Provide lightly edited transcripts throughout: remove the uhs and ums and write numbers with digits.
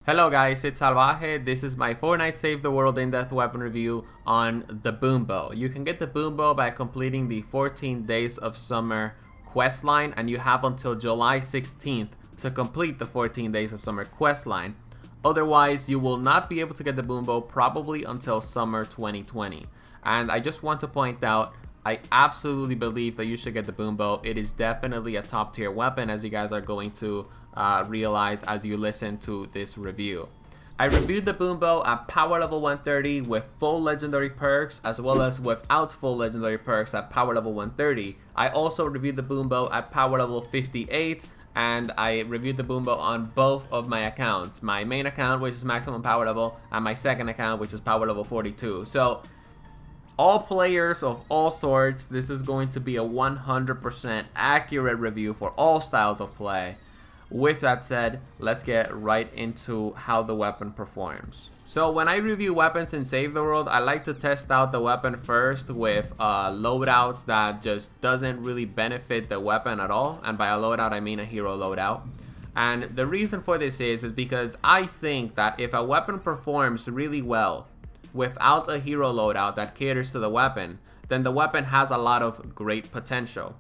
Hello guys, it's Salvaje. This is my Fortnite Save the World in-depth weapon review on the boom bow. You can get the boom bow by completing the 14 Days of Summer quest line, and you have until July 16th to complete the 14 Days of Summer quest line. Otherwise, you will not be able to get the boom bow probably until summer 2020. And I just want to point out, I absolutely believe that you should get the boom bow. It is definitely a top tier weapon, as you guys are going to realize as you listen to this review. I reviewed the boom bow at power level 130 with full legendary perks, as well as without full legendary perks at power level 130. I also reviewed the boom bow at power level 58, and I reviewed the boom bow on both of my accounts. My main account, which is maximum power level, and my second account, which is power level 42. So all players of all sorts, this is going to be a 100% accurate review for all styles of play. With that said, let's get right into how the weapon performs. So when I review weapons in Save the World, I like to test out the weapon first with loadouts that just doesn't really benefit the weapon at all. And by a loadout, I mean a hero loadout. And the reason for this is because I think that if a weapon performs really well without a hero loadout that caters to the weapon, then the weapon has a lot of great potential.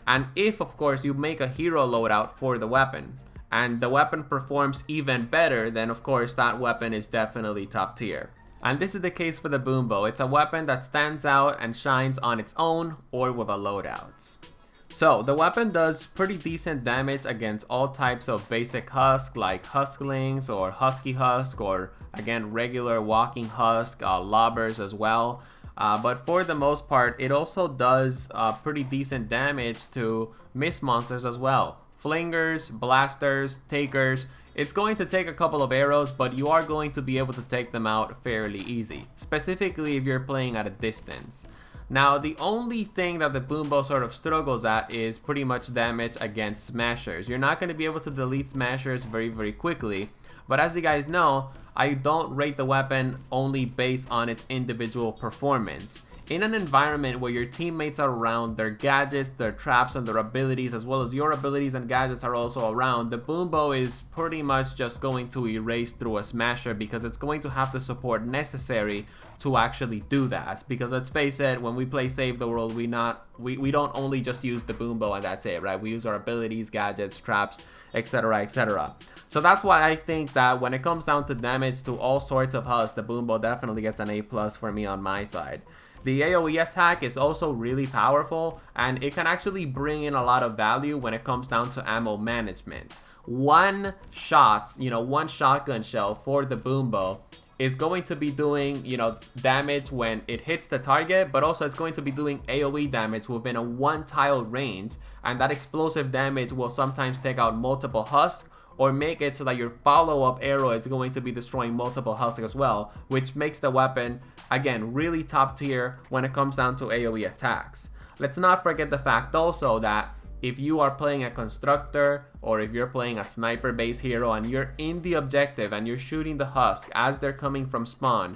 And if, of course, you make a hero loadout for the weapon, and the weapon performs even better, then of course that weapon is definitely top tier. And this is the case for the boom bow. It's a weapon that stands out and shines on its own or with a loadout. So the weapon does pretty decent damage against all types of basic husk, like husklings or husky husk, or again regular walking husk, lobbers as well. But for the most part, it also does pretty decent damage to mist monsters as well. Flingers, blasters, takers. It's going to take a couple of arrows, but you are going to be able to take them out fairly easy, specifically if you're playing at a distance. Now, the only thing that the boom bow sort of struggles at is pretty much damage against smashers. You're not going to be able to delete smashers very quickly. But as you guys know, I don't rate the weapon only based on its individual performance. In an environment where your teammates are around, their gadgets, their traps, and their abilities, as well as your abilities and gadgets are also around, the boom bow is pretty much just going to erase through a smasher, because it's going to have the support necessary to actually do that. Because let's face it, when we play Save the World, we don't only just use the boom bow and that's it, right? We use our abilities, gadgets, traps, etc, etc. So that's why I think that when it comes down to damage to all sorts of husks, the boom bow definitely gets an A+ for me on my side. The Aoe Attack is also really powerful, and it can actually bring in a lot of value when it comes down to ammo management. One shotgun shell for the boom bow is going to be doing, damage when it hits the target, but also it's going to be doing AoE damage within a 1 tile range, and that explosive damage will sometimes take out multiple husks, or make it so that your follow-up arrow is going to be destroying multiple husks as well, which makes the weapon, again, really top tier when it comes down to AoE attacks. Let's not forget the fact also that if you are playing a constructor, or if you're playing a sniper base hero and you're in the objective and you're shooting the husk as they're coming from spawn,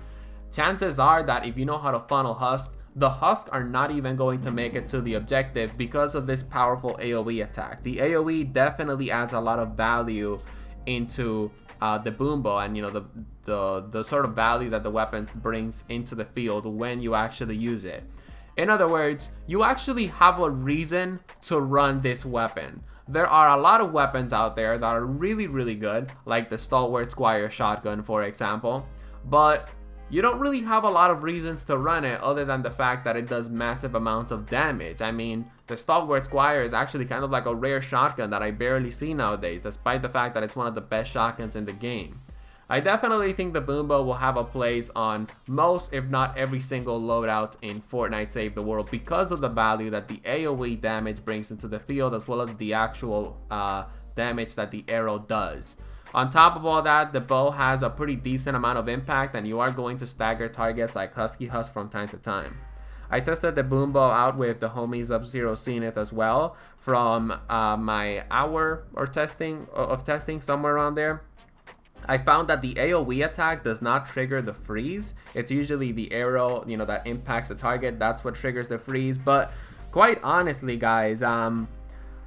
chances are that if you know how to funnel husk, the husks are not even going to make it to the objective because of this powerful AoE attack. The AoE definitely adds a lot of value into the boom bow, and the sort of value that the weapon brings into the field when you actually use it. In other words, you actually have a reason to run this weapon. There are a lot of weapons out there that are really good, like the Stalwart Squire shotgun, for example, but you don't really have a lot of reasons to run it other than the fact that it does massive amounts of damage. I mean, the Stalwart Squire is actually kind of like a rare shotgun that I barely see nowadays, despite the fact that it's one of the best shotguns in the game. I definitely think the boom bow will have a place on most, if not every single loadout in Fortnite Save the World, because of the value that the AoE damage brings into the field, as well as the actual damage that the arrow does. On top of all that, the bow has a pretty decent amount of impact, and you are going to stagger targets like Husky Husk from time to time. I tested the boom bow out with the homie Subzero Zenith as well from my hour or testing somewhere around there. I found that the AoE attack does not trigger the freeze. It's usually the arrow, that impacts the target. That's what triggers the freeze. But quite honestly, guys,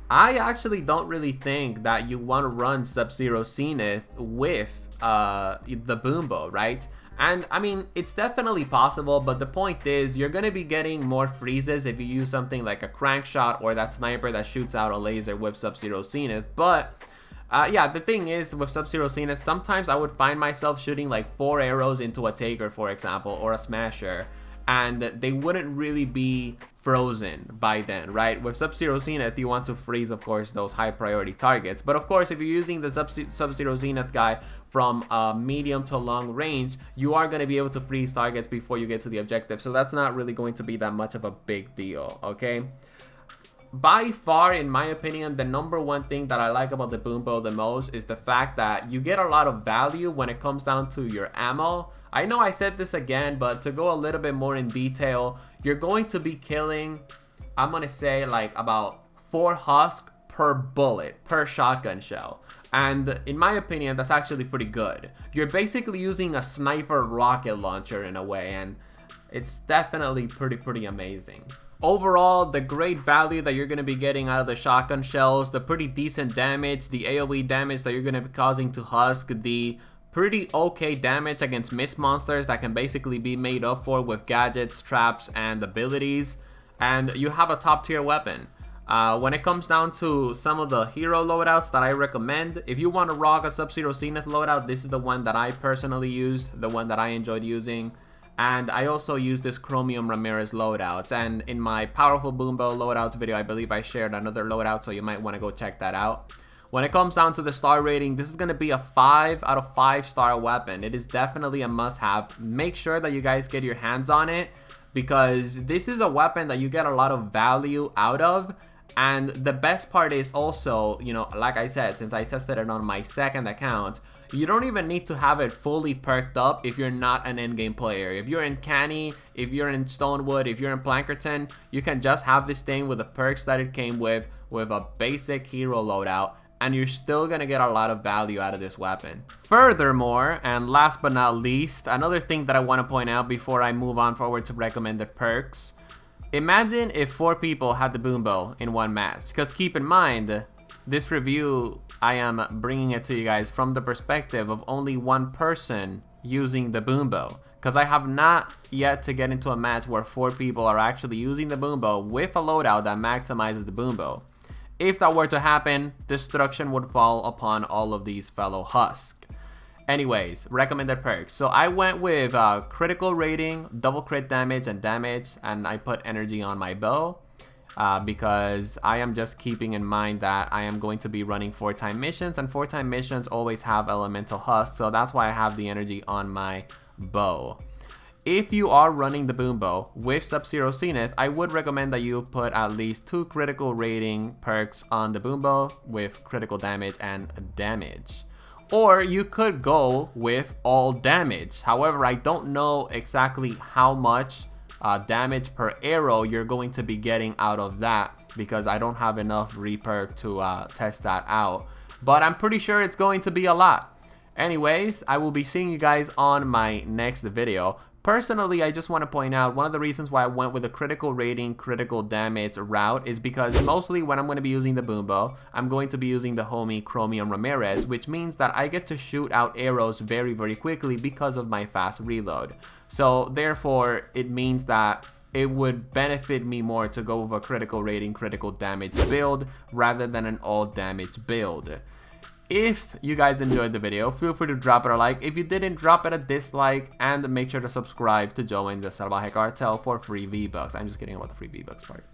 I actually don't really think that you want to run Subzero Zenith with the boom bow, right? And I mean, it's definitely possible, but the point is you're going to be getting more freezes if you use something like a crank shot or that sniper that shoots out a laser with Subzero Zenith. But yeah, the thing is with Subzero Zenith, sometimes I would find myself shooting like 4 arrows into a Taker, for example, or a Smasher, and they wouldn't really be frozen by then, right? With Subzero Zenith, you want to freeze, of course, those high priority targets. But of course, if you're using the Subzero Zenith guy from medium to long range, you are going to be able to freeze targets before you get to the objective. So that's not really going to be that much of a big deal, okay? By far, in my opinion, the #1 thing that I like about the boom bow the most is the fact that you get a lot of value when it comes down to your ammo. I know I said this again, but to go a little bit more in detail, you're going to be killing, I'm going to say like about 4 husk per bullet per shotgun shell. And in my opinion, that's actually pretty good. You're basically using a sniper rocket launcher in a way, and it's definitely pretty amazing. Overall, the great value that you're going to be getting out of the shotgun shells, the pretty decent damage, the AoE damage that you're going to be causing to husk, the pretty okay damage against mist monsters that can basically be made up for with gadgets, traps, and abilities, and you have a top tier weapon. When it comes down to some of the hero loadouts that I recommend, if you want to rock a Subzero Zenith loadout, this is the one that I personally used, the one that I enjoyed using. And I also use this Chromium Ramirez loadout. And in my powerful boom bow loadouts video, I believe I shared another loadout, so you might want to go check that out. When it comes down to the star rating, this is going to be a 5 out of 5 star weapon. It is definitely a must-have. Make sure that you guys get your hands on it, because this is a weapon that you get a lot of value out of. And the best part is also, you know, like I said, since I tested it on my second account, you don't even need to have it fully perked up if you're not an endgame player. If you're in Canny, if you're in Stonewood, if you're in Plankerton, you can just have this thing with the perks that it came with a basic hero loadout, and you're still gonna get a lot of value out of this weapon. Furthermore, and last but not least, another thing that I want to point out before I move on forward to recommended perks. Imagine if 4 people had the boom bow in one match, because keep in mind, this review, I am bringing it to you guys from the perspective of only 1 person using the boom bow, because I have not yet to get into a match where 4 people are actually using the boom bow with a loadout that maximizes the boom bow. If that were to happen, destruction would fall upon all of these fellow husks. Anyways, recommended perks. So I went with critical rating, double crit damage, and I put energy on my bow because I am just keeping in mind that I am going to be running 4-time missions, and 4-time missions always have elemental husks, so that's why I have the energy on my bow. If you are running the boom bow with Subzero Zenith, I would recommend that you put at least 2 critical rating perks on the boom bow with critical damage and damage. Or you could go with all damage. However, I don't know exactly how much damage per arrow you're going to be getting out of that, because I don't have enough reperk to test that out. But I'm pretty sure it's going to be a lot. Anyways, I will be seeing you guys on my next video. Personally, I just want to point out one of the reasons why I went with a critical rating, critical damage route is because mostly when I'm going to be using the boom bow, I'm going to be using the homie Chromium Ramirez, which means that I get to shoot out arrows very quickly because of my fast reload. So therefore, it means that it would benefit me more to go with a critical rating, critical damage build rather than an all damage build. If you guys enjoyed the video, feel free to drop it a like. If you didn't, drop it a dislike, and make sure to subscribe to join the Salvaje Cartel for free V-Bucks. I'm just kidding about the free V-Bucks part.